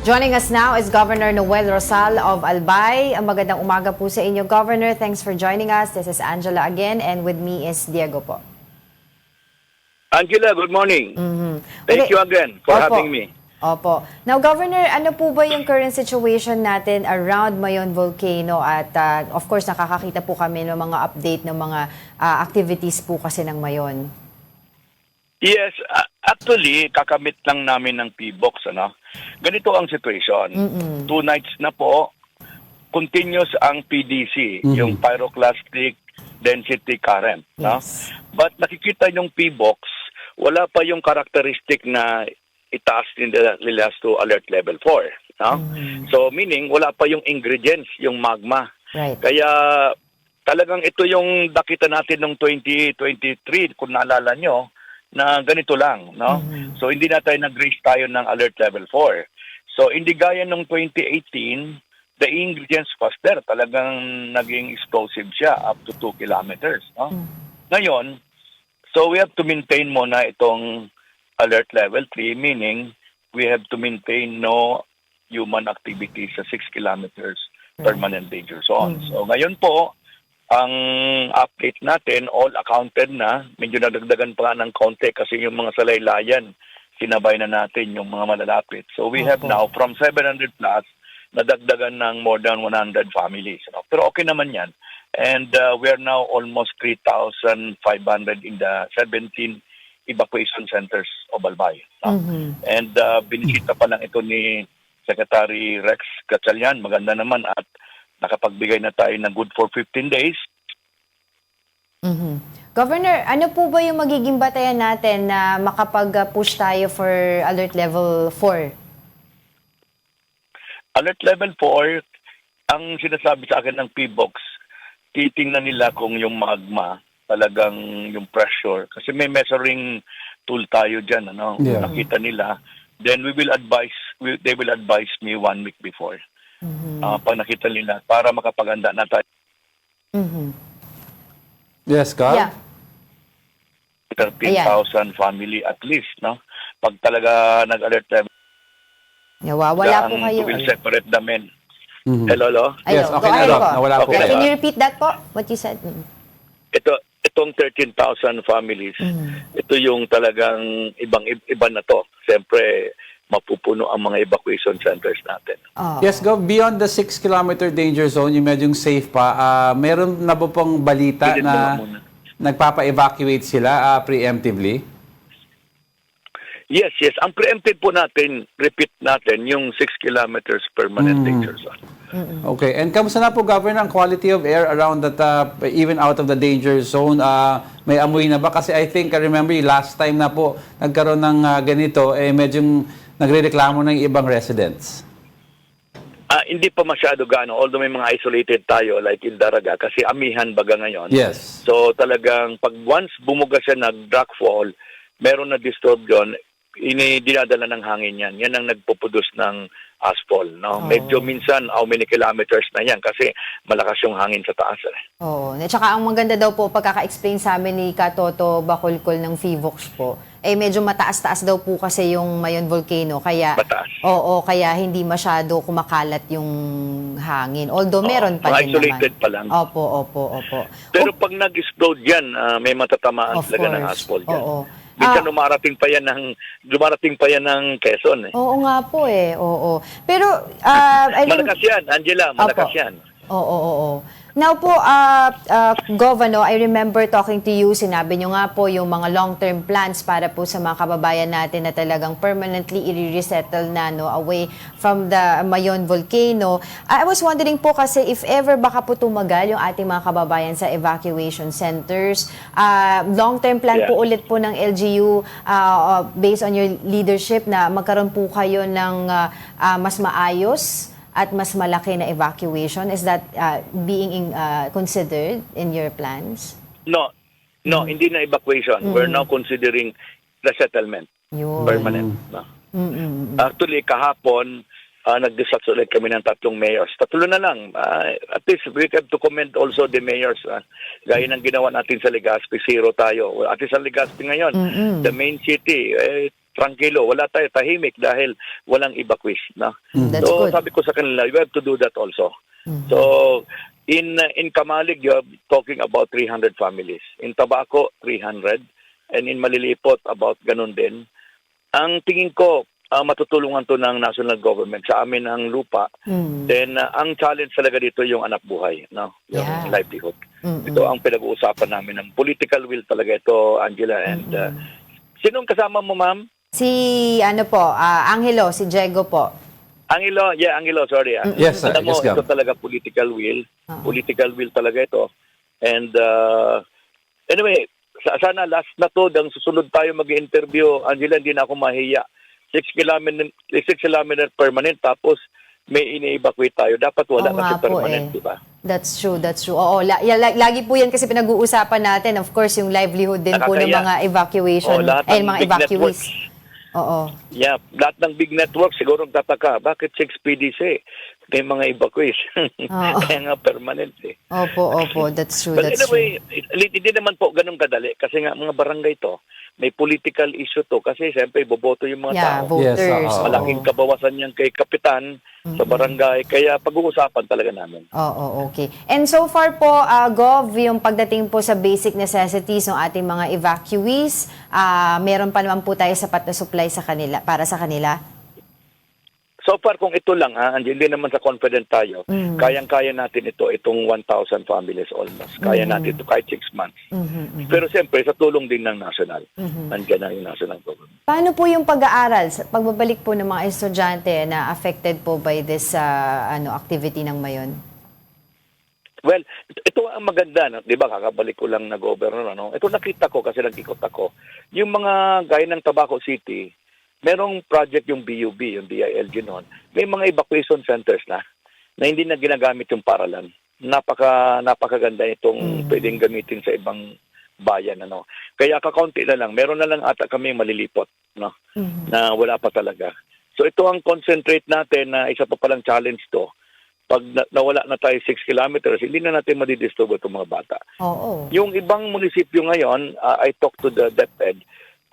Joining us now is Governor Noel Rosal of Albay. Magandang umaga po sa inyo, Governor. Thanks for joining us. This is Angela again, and with me is Diego po. Angela, good morning. Okay. Thank you again for having me. Opo. Now, Governor, ano po ba yung current situation natin around Mayon Volcano? At of course, nakakakita po kami ng mga update ng mga activities po kasi ng Mayon. Yes, actually, kakamit lang namin ng P-Box. Ganito ang situation. 2 nights na po, continuous ang PDC, yung pyroclastic density current. Yes. But nakikita yung P-Box, wala pa yung characteristic na itaas nila to alert level 4. So meaning, wala pa yung ingredients, yung magma. Right. Kaya talagang ito yung nakita natin noong 2023, kung naalala nyo, na ganito lang, no? So hindi na tayo nag-raise tayo ng alert level 4. So hindi gaya nung 2018, the ingredients was there. Talagang naging explosive siya up to 2 kilometers, no? Ngayon, so we have to maintain muna itong alert level 3, meaning we have to maintain no human activity sa 6 kilometers permanent danger zone. So ngayon po, ang update natin, all accounted na, medyo nadagdagan pa ng konti kasi yung mga salaylayan, sinabay na natin yung mga malalapit. So we have now, from 700 plus, nadagdagan ng more than 100 families. Pero okay naman yan. And we are now almost 3,500 in the 17 evacuation centers of Albay. And binisita pa lang ito ni Secretary Rex Gatchalian. Maganda naman at nakapagbigay na tayo ng good for 15 days. Governor, ano po ba yung magiging batayan natin na makapag-push tayo for alert level 4? Alert level 4, ang sinasabi sa akin ng P-Box, titingnan nila kung yung magma, talagang yung pressure. Kasi may measuring tool tayo dyan, Yeah. Nakita nila. Then they will advise me 1 week before. Pag nakita nila, para makapaganda na tayo. Yes, Carl? Yeah. 13,000 family at least, no? Pag talaga nag-alert level, Nawawala po kayo. we will separate the men. Hello? Yes, Ayun, okay go na ahead lang. po. Nawala po Okay. kayo. Can you repeat that po? What you said? Itong 13,000 families, ito yung talagang iba na to. Siyempre, mapupuno ang mga evacuation centers natin. Yes, go beyond the 6-kilometer danger zone, yung medyong safe pa, meron na po pong balita Pilit na mo muna. nagpapa-evacuate sila preemptively? Yes. Ang preemptive po natin, repeat natin, yung 6 kilometers permanent danger zone. Okay. And kamusta na po, Governor, ang quality of air around that, even out of the danger zone? May amoy na ba? Kasi I think, I remember last time na po nagkaroon ng ganito, medyong nagrereklamo ng ibang residents. Hindi pa masyado gaano, although may mga isolated tayo like in Daraga, kasi amihan baga ngayon. Yes. So talagang pag once bumuga siya nag-rockfall, meron na disturb yun, dinadala ng hangin yan. Yan ang nagpuproduce ng asphalt. No? Medyo minsan, how many kilometers na yan kasi malakas yung hangin sa taas. Oo. At saka ang maganda daw po, pagkaka-explain sa amin ni Katoto Bacolcol ng FIVOX po, medyo mataas-taas daw po kasi yung Mayon Volcano. Kaya, Mataas. Oo, kaya hindi masyado kumakalat yung hangin. Although meron pa din isolated naman. pa lang. Opo. Pero pag nag-explode yan, may matatamaan Of talaga ng course. asphalt yan. Oo. Minsan dumarating pa yan ng Quezon. Oo nga po oo. Pero, I think- Malakas yan, Angela, malakas Opo. yan. Oo. Now po, Governor, I remember talking to you, sinabi nyo nga po yung mga long-term plans para po sa mga kababayan natin na talagang permanently i-resettle na away from the Mayon Volcano. I was wondering po kasi if ever baka po tumagal yung ating mga kababayan sa evacuation centers, long-term plan po ulit po ng LGU based on your leadership na magkaroon po kayo ng mas maayos at mas malaki na evacuation. Is that being considered in your plans? No, hindi na evacuation. We're now considering resettlement. Yun. Permanent. No? Actually, kahapon, nag-dispatch ulit kami ng 3 mayors. 3 na lang. At least we have to commend also the mayors. Gaya ng ginawa natin sa Legazpi, 0 tayo. At least sa Legazpi ngayon, the main city, tranquilo, wala tayo tahimik dahil walang evacuees, no? That's So good. sabi ko sa kanila, you have to do that also. So in Kamalig, you're talking about 300 families. In Tabaco, 300. And in Malilipot, about ganun din. Ang tingin ko, matutulungan to ng national government sa amin ang lupa. Then ang challenge talaga dito yung anak buhay, no? Yung Yeah. livelihood. Ito ang pinag-uusapan namin ng political will talaga ito, Angela. And sinong kasama mo, ma'am? Si, Angelo, si Diego po. Angelo, sorry. Yes, sir. Alam mo, Yes, Gov. ito talaga political will. Political will talaga ito. And anyway, sana last na to, dang susunod tayo mag-interview. Angela, hindi na ako mahiya. 6 kilometer permanent, tapos may ini-evacuate tayo. Dapat wala Oo nga kasi po permanent, eh. di ba? That's true. Oo, lagi po yan kasi pinag-uusapan natin. Of course, yung livelihood din po ng Nakakaya. mga evacuation, Lahat ng mga big evacuees. networks. Oo. Yeah, lahat ng big network siguro tataka. Bakit 6 PDC? May mga evacuees. Oo. Kaya nga permanent eh. Opo, that's true. But That's anyway, hindi naman po ganun kadali kasi nga mga barangay to, may political issue to kasi siyempre boboto yung mga Yeah, tao. Yes, voters. oo. Malaking kabawasan yan kay kapitan sa barangay, kaya pag-uusapan talaga namin. Oo, okay. And so far po, Gov, yung pagdating po sa basic necessities ng ating mga evacuees, meron pa naman po tayo sapat na supply sa kanila, para sa kanila? So far, kung ito lang, hindi naman sa confident tayo, kayang-kaya natin itong 1,000 families almost. Kaya natin ito kahit 6 months. Pero siyempre, sa tulong din ng national. Nandiyan na yung national government. Paano po yung pag-aaral, pagbabalik po ng mga estudyante na affected po by this activity ng Mayon? Well, ito ang maganda, no? 'Di ba? Kakabalik ko lang na governor, ano? Ito nakita ko kasi nag-ikot ako. Yung mga gaya ng Tabaco City, merong project yung BUB, yung DILG noon. May mga evacuation centers na hindi na ginagamit yung paralan. Napakaganda itong pwedeng gamitin sa ibang bayan, ano. Kaya kakaunti na lang, meron na lang ata kami malilipot, no? Na wala pa talaga. So ito ang concentrate natin na isa pa palang challenge to. Pag nawala na tayo 6 kilometers, hindi na natin madidisturbo itong mga bata. Oo. Yung ibang munisipyo ngayon, I talked to the DepEd,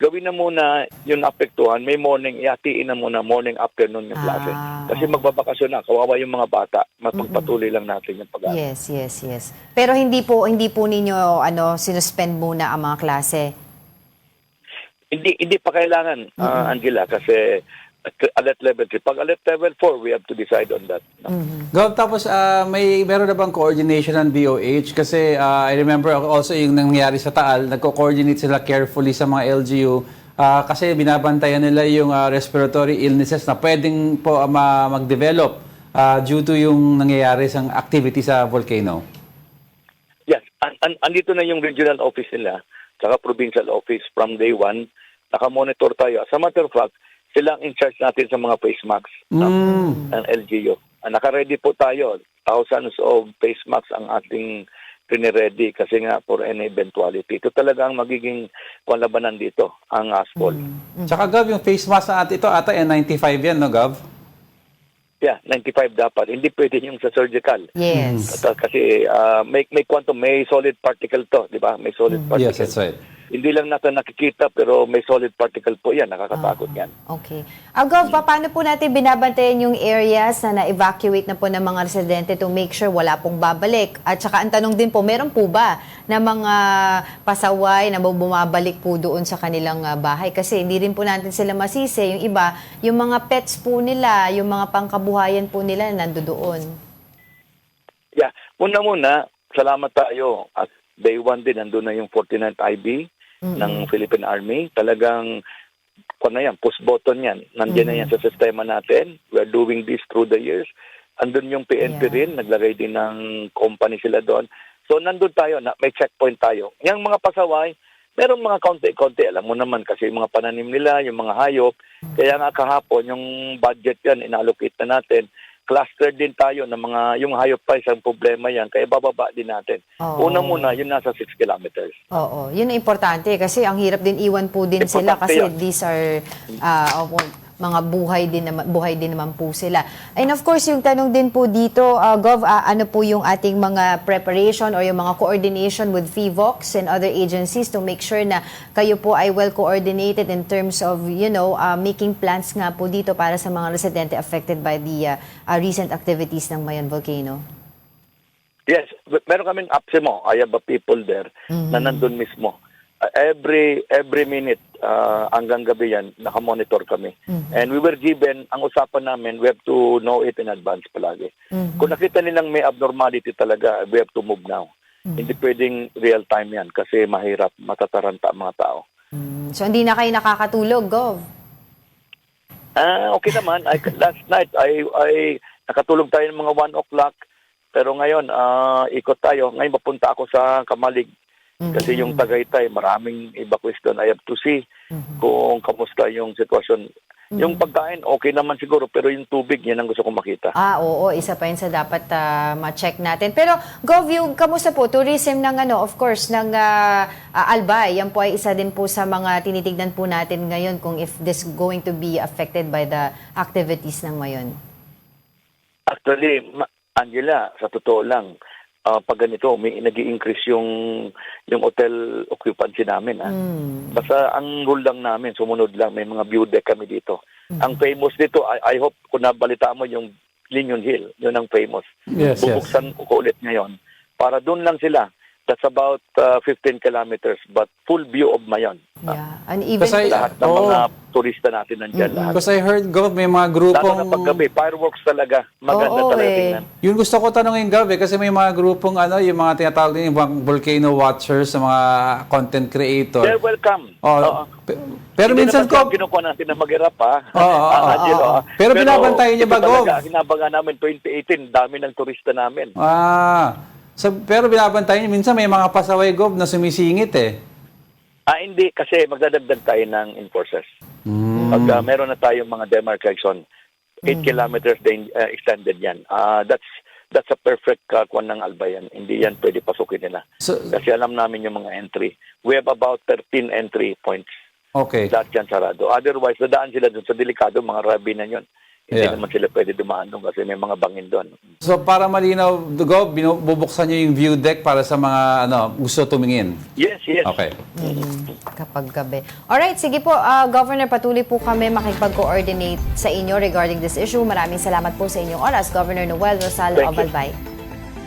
gawin na muna yung apektuhan, may morning, ihatiin na muna morning, afternoon yung klase. Kasi magbabakasyon na, kawawa yung mga bata, mapagpatuloy lang natin yung pag-aaral. Yes. Pero hindi po ninyo sinuspend muna ang mga klase. Hindi pa kailangan, Angela, kasi alert level 3. Pag alert level 4, we have to decide on that. No? Gov, tapos meron na bang coordination ng DOH? Kasi I remember also yung nangyari sa Taal, nagko-coordinate sila carefully sa mga LGU kasi binabantayan nila yung respiratory illnesses na pwedeng po mag-develop due to yung nangyayari sa activity sa volcano. Yes, andito na yung regional office nila, saka provincial office from day one. Naka-monitor tayo. As a matter of fact, sila ang in-charge natin sa mga face masks ng LGU. Naka-ready po tayo. Thousands of face masks ang ating piniredy kasi nga for any eventuality. Ito talaga ang magiging labanan dito, ang asphalt. Tsaka Gov, yung face mask na ito ata N95 yan, no Gov? Yeah, 95 dapat. Hindi pwede yung sa surgical. Yes. Kasi may quantum, may solid particle to, di ba? May solid particle. Yes, that's right. Hindi lang natin nakikita pero may solid particle po yan. Nakakatakot yan. Okay. Gov, paano po natin binabantayan yung areas na na-evacuate na po ng mga residente to make sure wala pong babalik? At saka ang tanong din po, meron po ba na mga pasaway na bumabalik po doon sa kanilang bahay? Kasi hindi rin po natin sila masisi. Yung iba, yung mga pets po nila, yung mga pangkabuhayan po nila nandoon. Yeah. Muna, salamat tayo. At day one din, nandun na yung 49th IB ng Philippine Army. Talagang, push button yan. Nandiyan na yan sa sistema natin. We're doing this through the years. Andun yung PNP rin, naglagay din ng company sila doon. So, nandun tayo, may checkpoint tayo. Yung mga pasaway, merong mga konti-konti. Alam mo naman kasi yung mga pananim nila, yung mga hayop. Kaya nga kahapon, yung budget yan, inallocate na natin. Cluster din tayo ng mga, yung hayop pa, isang problema yan. Kaya bababa din natin. Oo. Una muna, yun nasa 6 kilometers. Oo, yun ang importante kasi ang hirap din iwan po din sila Importante kasi yun. these are mga buhay din naman po sila. And of course, yung tanong din po dito, Gov, ano po yung ating mga preparation or yung mga coordination with FIVOX and other agencies to make sure na kayo po ay well coordinated in terms of, making plans nga po dito para sa mga residente affected by the recent activities ng Mayon volcano? Yes, meron kaming APSIMO. I have a people there na nandun mismo. Every minute hanggang gabi yan, nakamonitor kami. And we were given, ang usapan namin, we have to know it in advance palagi. Kung nakita nilang may abnormality talaga, we have to move now. Hindi pwedeng real time yan kasi mahirap, matataranta ang mga tao. So hindi na kayo nakakatulog, Gov? Okay naman. Last night, I nakatulog tayo ng mga 1 o'clock. Pero ngayon, ikot tayo. Ngayon, mapunta ako sa Kamalig. Kasi yung Tagaytay, maraming evacuation. I have to see kung kamusta yung sitwasyon. Yung pagkain, okay naman siguro. Pero yung tubig, yan ang gusto kong makita. Oo, isa pa yun sa dapat ma-check natin. Pero, Gov, yung kamusta po? Tourism ng of course, ng Albay. Yan po ay isa din po sa mga tinitignan po natin ngayon kung if this going to be affected by the activities ng Mayon. Actually, Angela, sa totoo lang, pag ganito, may nag-i-increase yung hotel occupancy namin. Basta ang rule lang namin, sumunod lang, may mga view deck kami dito. Ang famous dito, I hope kung nabalita mo yung Linion Hill, yun ang famous. Yes, Bubuksan ko ulit ngayon. Para doon lang sila. That's about 15 kilometers, but full view of Mayon. Yeah, and even Kasi, Lahat ng mga turista natin nandyan. Lahat. Because I heard, Gov, may mga Lalo grupong... na paggabi, fireworks talaga. Maganda Oo, talaga eh. tingnan. Yun gusto ko tanongin, Gov, kasi may mga grupong, yung mga tinatawag din, yung mga volcano watchers, sa mga content creator. They're welcome. Oo. Pero Hindi minsan, naman Gov, kinukuha natin na maghirap, ha? Oo. Angelo, ha? Pero binabantayan niyo ba, ito Gov? talaga, hinabangan namin 2018, dami ng turista namin. Pero binabantayan niyo, minsan may mga pasaway, Gov, na sumisingit eh. Hindi, kasi magdadagdag tayo ng enforcers. Pag meron na tayong mga demarcation, 8 kilometers extended yan. That's a perfect kwan ng Albayan. Hindi yan pwede pasukin nila. Kasi alam namin yung mga entry. We have about 13 entry points. Okay. Lahat yan sarado. Otherwise, dadaan sila dun sa delikado, mga rabinan yun. Hindi naman sila pwede dumaan doon kasi may mga bangin doon. So para malinaw, Gov, bubuksan niyo yung view deck para sa mga gusto tumingin? Yes. Okay. kapag gabi. Alright, sige po, Governor, patuloy po kami makipag-coordinate sa inyo regarding this issue. Maraming salamat po sa inyong oras, Governor Noel Rosal of Thank you. Albay.